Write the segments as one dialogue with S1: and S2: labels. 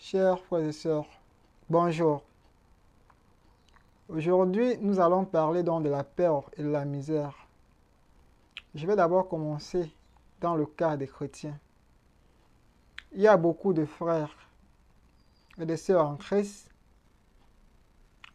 S1: Chers frères et sœurs, bonjour. Aujourd'hui, nous allons parler donc de la peur et de la misère. Je vais d'abord commencer dans le cas des chrétiens. Il y a beaucoup de frères et de sœurs en Christ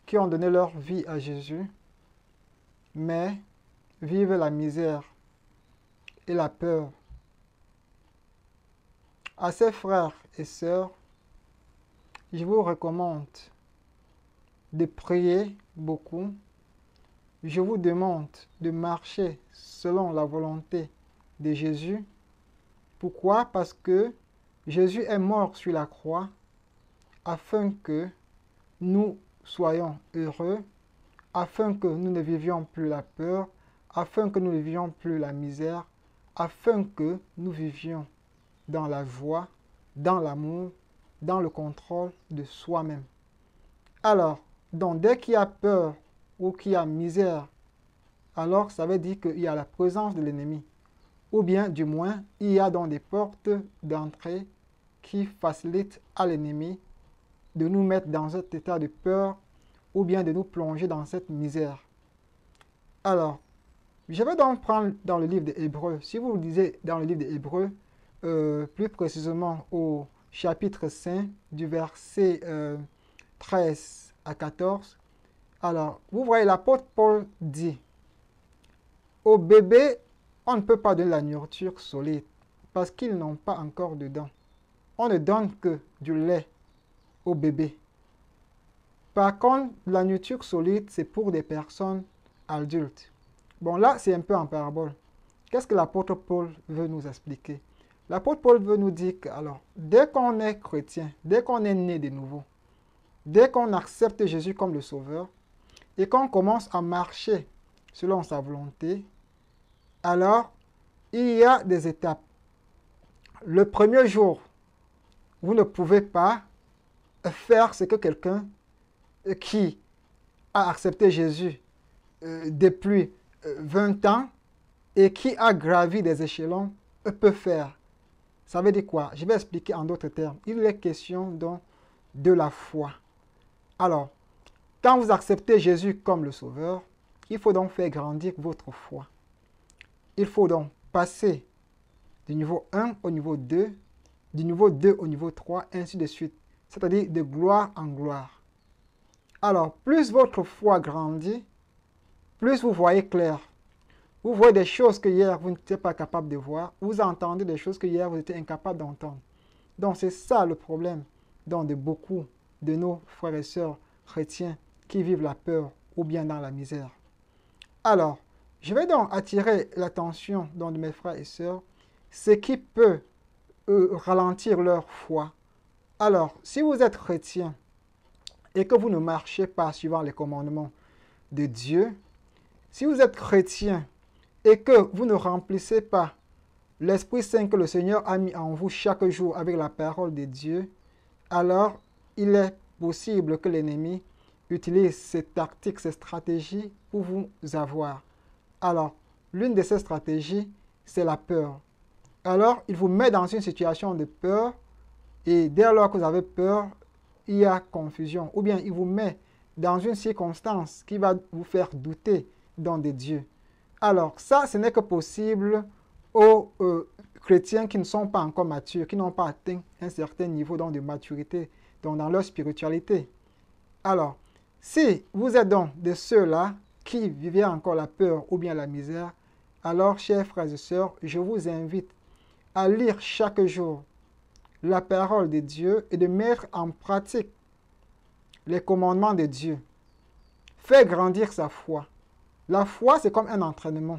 S1: qui ont donné leur vie à Jésus, mais vivent la misère et la peur. À ces frères et sœurs, je vous recommande de prier beaucoup. Je vous demande de marcher selon la volonté de Jésus. Pourquoi? Parce que Jésus est mort sur la croix afin que nous soyons heureux, afin que nous ne vivions plus la peur, afin que nous ne vivions plus la misère, afin que nous vivions dans la joie, dans l'amour, dans le contrôle de soi-même. Alors, donc dès qu'il y a peur ou qu'il y a misère, alors ça veut dire qu'il y a la présence de l'ennemi. Ou bien, du moins, il y a donc des portes d'entrée qui facilitent à l'ennemi de nous mettre dans cet état de peur ou bien de nous plonger dans cette misère. Alors, je vais donc prendre dans le livre des Hébreux. Si vous lisez dans le livre des Hébreux, plus précisément au chapitre 5, du verset 13 à 14, alors, vous voyez, l'apôtre Paul dit, aux bébés, on ne peut pas donner la nourriture solide parce qu'ils n'ont pas encore de dents. On ne donne que du lait aux bébés. Par contre, la nourriture solide, c'est pour des personnes adultes. Bon, là, c'est un peu en parabole. Qu'est-ce que l'apôtre Paul veut nous expliquer? L'apôtre Paul veut nous dire que, alors, dès qu'on est chrétien, dès qu'on est né de nouveau, dès qu'on accepte Jésus comme le Sauveur, et qu'on commence à marcher selon sa volonté, alors, il y a des étapes. Le premier jour, vous ne pouvez pas faire ce que quelqu'un qui a accepté Jésus depuis 20 ans et qui a gravi des échelons peut faire. Ça veut dire quoi? Je vais expliquer en d'autres termes. Il est question donc de la foi. Alors, quand vous acceptez Jésus comme le Sauveur, il faut donc faire grandir votre foi. Il faut donc passer du niveau 1 au niveau 2, du niveau 2 au niveau 3, ainsi de suite. C'est-à-dire de gloire en gloire. Alors, plus votre foi grandit, plus vous voyez clair. Vous voyez des choses que hier vous n'étiez pas capable de voir. Vous entendez des choses que hier vous étiez incapable d'entendre. Donc, c'est ça le problème de beaucoup de nos frères et sœurs chrétiens qui vivent la peur ou bien dans la misère. Alors, je vais donc attirer l'attention de mes frères et sœurs, ce qui peut ralentir leur foi. Alors, si vous êtes chrétien et que vous ne marchez pas suivant les commandements de Dieu, si vous êtes chrétien et que vous ne remplissez pas l'Esprit Saint que le Seigneur a mis en vous chaque jour avec la parole de Dieu, alors il est possible que l'ennemi utilise ces tactiques, ces stratégies pour vous avoir. Alors, l'une de ces stratégies, c'est la peur. Alors, il vous met dans une situation de peur et dès lors que vous avez peur, il y a confusion. Ou bien, il vous met dans une circonstance qui va vous faire douter dans des dieux. Alors, ça, ce n'est que possible aux chrétiens qui ne sont pas encore matures, qui n'ont pas atteint un certain niveau de maturité dans leur spiritualité. Alors, si vous êtes donc de ceux-là qui vivaient encore la peur ou bien la misère, alors, chers frères et sœurs, je vous invite à lire chaque jour la parole de Dieu et de mettre en pratique les commandements de Dieu. Faire grandir sa foi. La foi, c'est comme un entraînement.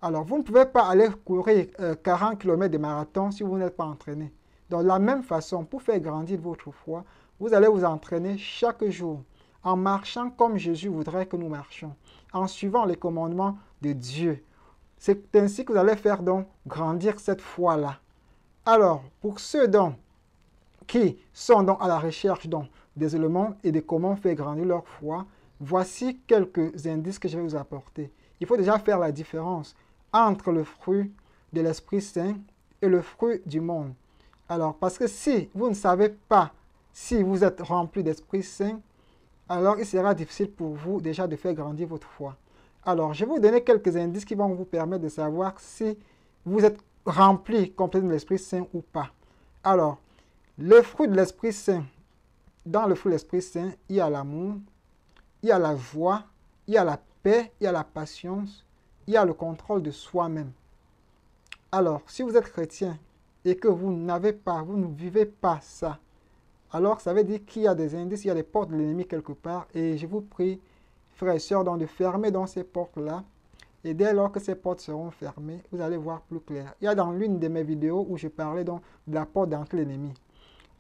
S1: Alors, vous ne pouvez pas aller courir 40 km de marathon si vous n'êtes pas entraîné. Donc, de la même façon, pour faire grandir votre foi, vous allez vous entraîner chaque jour en marchant comme Jésus voudrait que nous marchions, en suivant les commandements de Dieu. C'est ainsi que vous allez faire donc grandir cette foi-là. Alors, pour ceux donc qui sont donc à la recherche donc des éléments et de comment faire grandir leur foi, voici quelques indices que je vais vous apporter. Il faut déjà faire la différence entre le fruit de l'Esprit Saint et le fruit du monde. Alors, parce que si vous ne savez pas si vous êtes rempli d'Esprit Saint, alors il sera difficile pour vous déjà de faire grandir votre foi. Alors, je vais vous donner quelques indices qui vont vous permettre de savoir si vous êtes rempli complètement de l'Esprit Saint ou pas. Alors, le fruit de l'Esprit Saint, dans le fruit de l'Esprit Saint, il y a l'amour, il y a la joie, il y a la paix, il y a la patience, il y a le contrôle de soi-même. Alors, si vous êtes chrétien et que vous n'avez pas, vous ne vivez pas ça, alors ça veut dire qu'il y a des indices, il y a des portes de l'ennemi quelque part. Et je vous prie, frères et sœurs, donc de fermer dans ces portes-là. Et dès lors que ces portes seront fermées, vous allez voir plus clair. Il y a dans l'une de mes vidéos où je parlais donc de la porte d'entrée de l'ennemi.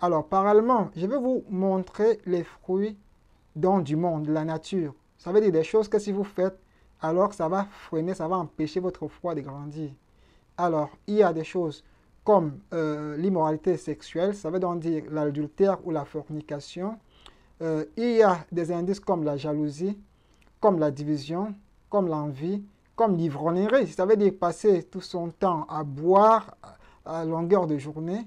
S1: Alors, parallèlement, je vais vous montrer les fruits donc, du monde, de la nature. Ça veut dire des choses que si vous faites, alors ça va freiner, ça va empêcher votre foi de grandir. Alors, il y a des choses comme l'immoralité sexuelle, ça veut donc dire l'adultère ou la fornication. Il y a des indices comme la jalousie, comme la division, comme l'envie, comme l'ivrognerie. Ça veut dire passer tout son temps à boire à longueur de journée,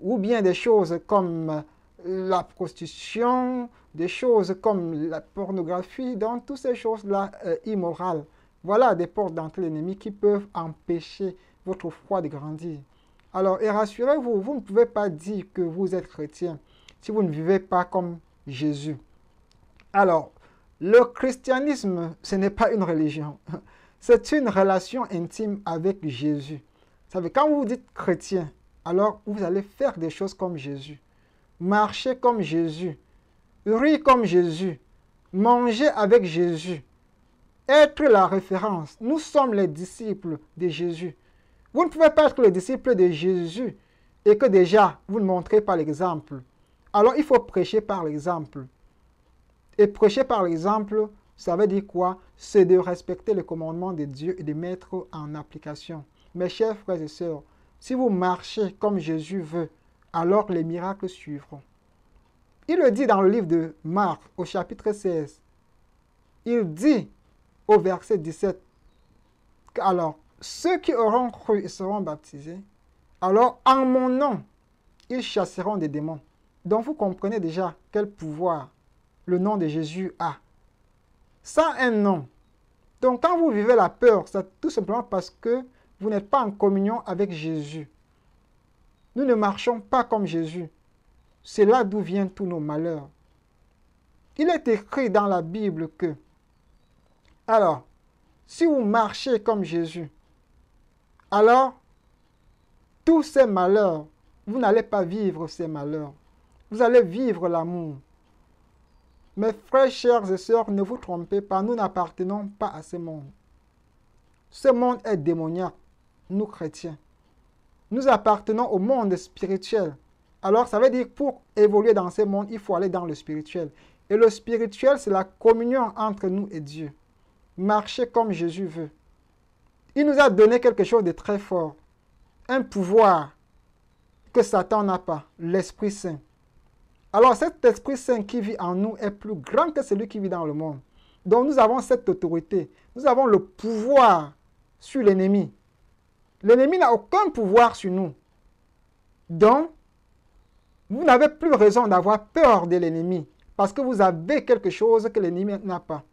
S1: ou bien des choses comme la prostitution, des choses comme la pornographie, donc toutes ces choses-là immorales. Voilà des portes d'entrée de l'ennemi qui peuvent empêcher votre foi de grandir. Alors, et rassurez-vous, vous ne pouvez pas dire que vous êtes chrétien si vous ne vivez pas comme Jésus. Alors, le christianisme, ce n'est pas une religion. C'est une relation intime avec Jésus. Vous savez, quand vous dites chrétien, alors vous allez faire des choses comme Jésus. Marcher comme Jésus. Rire comme Jésus. Manger avec Jésus. Être la référence. Nous sommes les disciples de Jésus. Vous ne pouvez pas être le disciple de Jésus et que déjà vous ne montrez pas l'exemple. Alors il faut prêcher par l'exemple. Et prêcher par l'exemple, ça veut dire quoi? C'est de respecter les commandements de Dieu et de mettre en application. Mes chers frères et sœurs, si vous marchez comme Jésus veut, alors les miracles suivront. Il le dit dans le livre de Marc au chapitre 16. Il dit au verset 17, alors, ceux qui auront cru et seront baptisés, alors en mon nom, ils chasseront des démons. Donc vous comprenez déjà quel pouvoir le nom de Jésus a. Sans un nom. Donc quand vous vivez la peur, c'est tout simplement parce que vous n'êtes pas en communion avec Jésus. Nous ne marchons pas comme Jésus. C'est là d'où viennent tous nos malheurs. Il est écrit dans la Bible que, alors, si vous marchez comme Jésus, alors, tous ces malheurs, vous n'allez pas vivre ces malheurs. Vous allez vivre l'amour. Mes frères, chers et sœurs, ne vous trompez pas, nous n'appartenons pas à ce monde. Ce monde est démoniaque, nous chrétiens. Nous appartenons au monde spirituel. Alors, ça veut dire que pour évoluer dans ce monde, il faut aller dans le spirituel. Et le spirituel, c'est la communion entre nous et Dieu. Marcher comme Jésus veut. Il nous a donné quelque chose de très fort. Un pouvoir que Satan n'a pas, l'Esprit Saint. Alors cet Esprit Saint qui vit en nous est plus grand que celui qui vit dans le monde. Donc nous avons cette autorité. Nous avons le pouvoir sur l'ennemi. L'ennemi n'a aucun pouvoir sur nous. Donc, vous n'avez plus raison d'avoir peur de l'ennemi parce que vous avez quelque chose que l'ennemi n'a pas.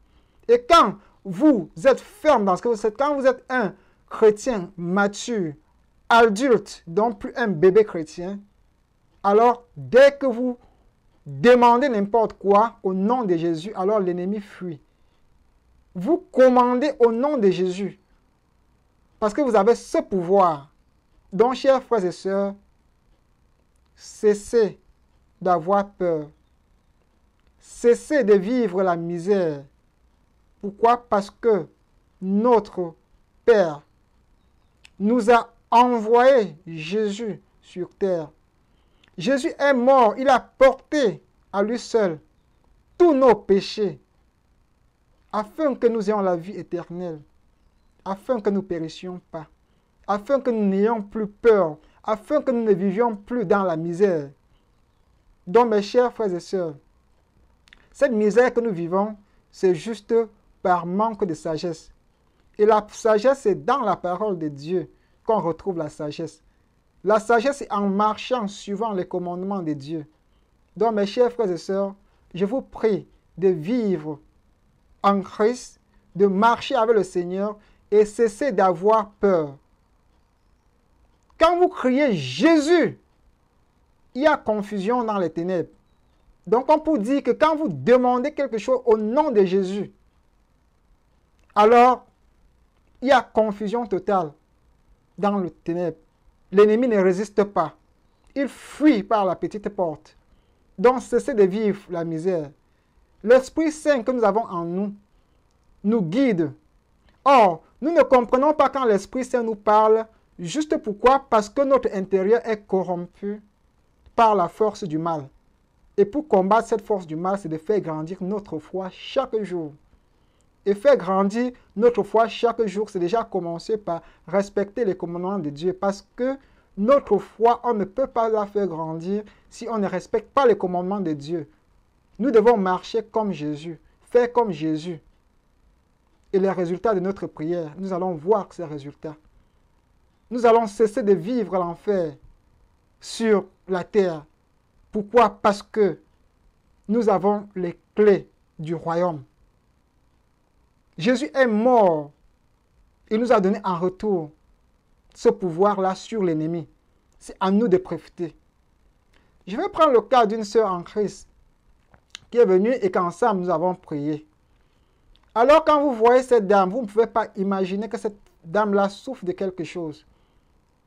S1: Et quand vous êtes ferme dans ce que vous faites, quand vous êtes un chrétien mature, adulte, donc plus un bébé chrétien, alors dès que vous demandez n'importe quoi au nom de Jésus, alors l'ennemi fuit. Vous commandez au nom de Jésus parce que vous avez ce pouvoir. Donc, chers frères et sœurs, cessez d'avoir peur. Cessez de vivre la misère. Pourquoi? Parce que notre Père nous a envoyé Jésus sur terre. Jésus est mort, il a porté à lui seul tous nos péchés afin que nous ayons la vie éternelle, afin que nous ne périssions pas, afin que nous n'ayons plus peur, afin que nous ne vivions plus dans la misère. Donc mes chers frères et sœurs, cette misère que nous vivons, c'est juste par manque de sagesse. Et la sagesse, c'est dans la parole de Dieu qu'on retrouve la sagesse. La sagesse, c'est en marchant suivant les commandements de Dieu. Donc, mes chers frères et sœurs, je vous prie de vivre en Christ, de marcher avec le Seigneur et cesser d'avoir peur. Quand vous criez Jésus, il y a confusion dans les ténèbres. Donc, on peut dire que quand vous demandez quelque chose au nom de Jésus, alors, il y a confusion totale dans le ténèbre. L'ennemi ne résiste pas. Il fuit par la petite porte. Donc, cessez de vivre la misère. L'Esprit Saint que nous avons en nous, nous guide. Or, nous ne comprenons pas quand l'Esprit Saint nous parle. Juste pourquoi? Parce que notre intérieur est corrompu par la force du mal. Et pour combattre cette force du mal, c'est de faire grandir notre foi chaque jour. Et faire grandir notre foi chaque jour, c'est déjà commencer par respecter les commandements de Dieu. Parce que notre foi, on ne peut pas la faire grandir si on ne respecte pas les commandements de Dieu. Nous devons marcher comme Jésus, faire comme Jésus. Et les résultats de notre prière, nous allons voir ces résultats. Nous allons cesser de vivre l'enfer sur la terre. Pourquoi? Parce que nous avons les clés du royaume. Jésus est mort. Il nous a donné en retour ce pouvoir-là sur l'ennemi. C'est à nous de profiter. Je vais prendre le cas d'une sœur en Christ qui est venue et qu'ensemble nous avons prié. Alors quand vous voyez cette dame, vous ne pouvez pas imaginer que cette dame-là souffre de quelque chose.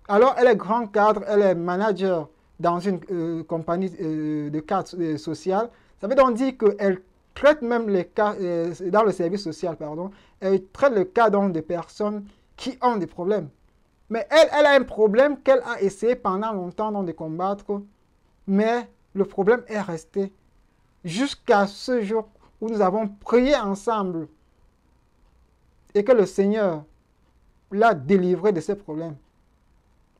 S1: Alors elle est grand cadre, elle est manager dans une compagnie de cadre social. Ça veut donc dire qu'elle traite même les cas, dans le service social, pardon, elle traite le cas donc de personnes qui ont des problèmes. Mais elle a un problème qu'elle a essayé pendant longtemps donc de combattre, mais le problème est resté jusqu'à ce jour où nous avons prié ensemble et que le Seigneur l'a délivré de ses problèmes.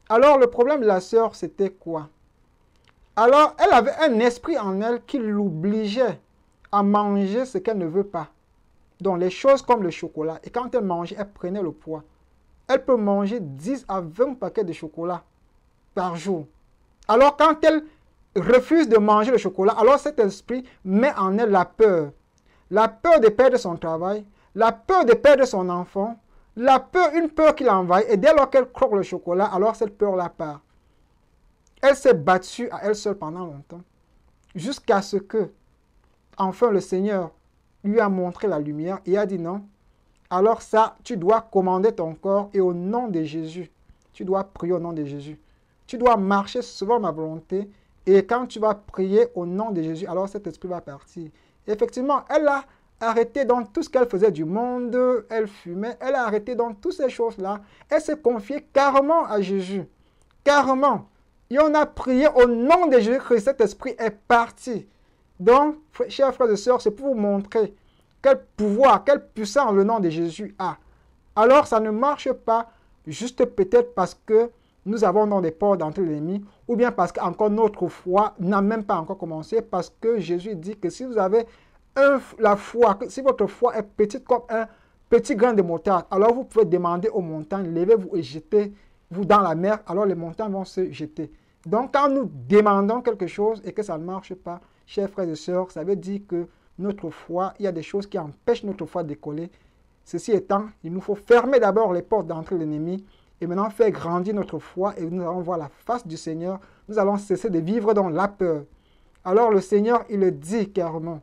S1: Alors le problème de la sœur, c'était quoi? Alors elle avait un esprit en elle qui l'obligeait à manger ce qu'elle ne veut pas. Donc les choses comme le chocolat. Et quand elle mangeait, elle prenait le poids. Elle peut manger 10 à 20 paquets de chocolat par jour. Alors quand elle refuse de manger le chocolat, alors cet esprit met en elle la peur. La peur de perdre son travail, la peur de perdre son enfant, la peur, une peur qui l'envahit. Et dès lors qu'elle croque le chocolat, alors cette peur-là part. Elle s'est battue à elle seule pendant longtemps. Jusqu'à ce que, enfin, le Seigneur lui a montré la lumière et a dit non. Alors ça, tu dois commander ton corps et au nom de Jésus, tu dois prier au nom de Jésus. Tu dois marcher selon ma volonté et quand tu vas prier au nom de Jésus, alors cet esprit va partir. Et effectivement, elle a arrêté dans tout ce qu'elle faisait du monde, elle fumait, elle a arrêté dans toutes ces choses-là. Elle s'est confiée carrément à Jésus. Carrément. Et on a prié au nom de Jésus-Christ, cet esprit est parti. Donc, chers frères et sœurs, c'est pour vous montrer quel pouvoir, quelle puissance le nom de Jésus a. Alors, ça ne marche pas juste peut-être parce que nous avons dans des portes d'entrée de l'ennemi, ou bien parce qu'encore notre foi n'a même pas encore commencé, parce que Jésus dit que si vous avez la foi, si votre foi est petite comme un petit grain de moutarde, alors vous pouvez demander aux montagnes, levez-vous et jetez-vous dans la mer, alors les montagnes vont se jeter. Donc, quand nous demandons quelque chose et que ça ne marche pas, chers frères et sœurs, ça veut dire que notre foi, il y a des choses qui empêchent notre foi de décoller. Ceci étant, il nous faut fermer d'abord les portes d'entrée de l'ennemi et maintenant faire grandir notre foi et nous allons voir la face du Seigneur. Nous allons cesser de vivre dans la peur. Alors le Seigneur, il le dit clairement.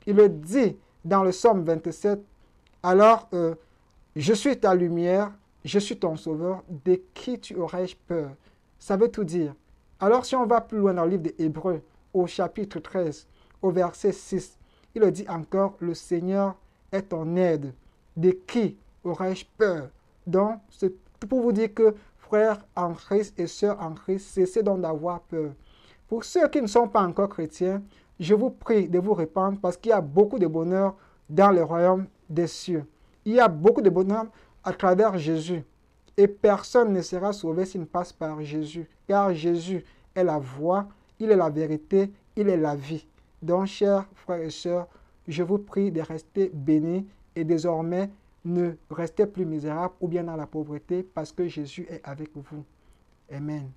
S1: Il le dit dans le psaume 27. Alors, je suis ta lumière, je suis ton sauveur, de qui tu aurais-je peur? Ça veut tout dire. Alors si on va plus loin dans le livre des Hébreux, au chapitre 13, au verset 6, il le dit encore, le Seigneur est ton aide. De qui aurais-je peur? Donc, c'est pour vous dire que, frères en Christ et sœurs en Christ, cessez donc d'avoir peur. Pour ceux qui ne sont pas encore chrétiens, je vous prie de vous répandre parce qu'il y a beaucoup de bonheur dans le royaume des cieux. Il y a beaucoup de bonheur à travers Jésus. Et personne ne sera sauvé s'il ne passe par Jésus. Car Jésus est la voie, il est la vérité, il est la vie. Donc, chers frères et sœurs, je vous prie de rester bénis et désormais ne restez plus misérables ou bien dans la pauvreté parce que Jésus est avec vous. Amen.